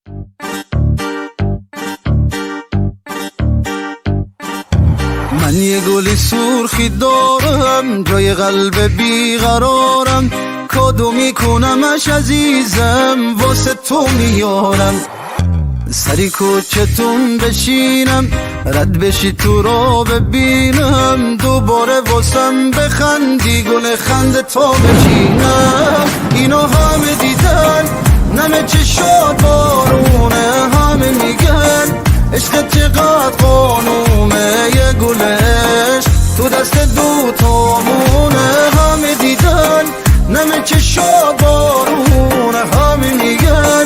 من یه گلی سرخی دارم جای قلب بیقرارم، کادو میکنمش عزیزم واسه تو میارم. سری کوچتون بشینم رد بشی تو را ببینم، دوباره واسم بخندی گل خنده تا بچینم. اینا همه دیدن نمه چشات بارونه، همه میگن عشق چقدر قانونه، یه گلش تو دست دوتامونه. همه دیدن نمه چشات بارونه، همه میگن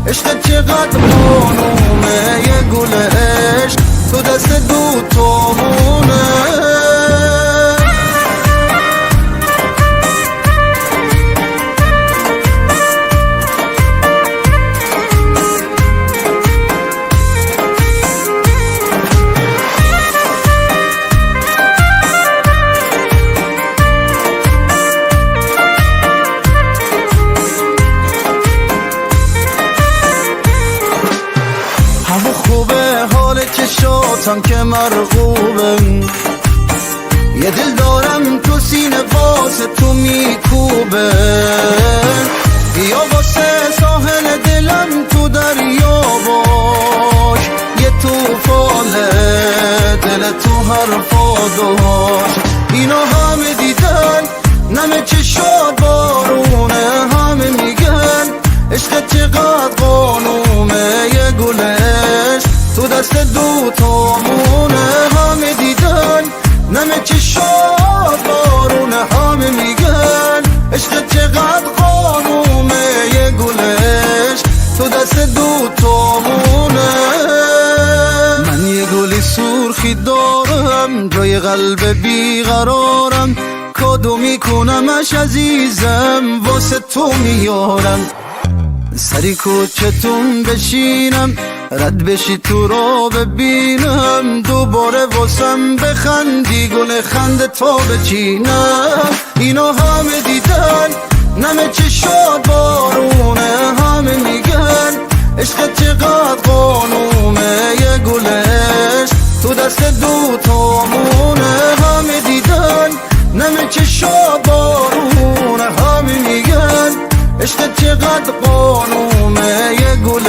عشق چقدر قانونه، یه گلش تو دست دوتامونه. خوبه حال چشاتم که مرغوبه، یه دل دارم تو سینه واسه تو میکوبه. بیا واسه ساحل دلم تو دریا باش، یه توفانه دل تو حرفا داشت. اینا همه دیدن نمه چشات بارونه، همه میگن عشق چقدر قانونه، یه گلش تو دست دوتامونه. همه دیدن نمه چشات بارونه، همه میگن عشق چقدر قانونه، یه گلش تو دست دوتامونه. من یه گلی سرخی دارم جای قلب بیقرارم، کادو میکنمش عزیزم واسه تو میارم. سری کوچتون بشینم رد بشی تو را ببینم، دوباره واسم بخندی گل خنده تا بچینم. اینا همه دیدن نمه چشات بارونه، همه میگن عشق چقدر قانونه، یه گلش تو دست دوتامونه. همه دیدن نمه چشات بارونه، همه میگن عشق چقدر قانونه، یه گل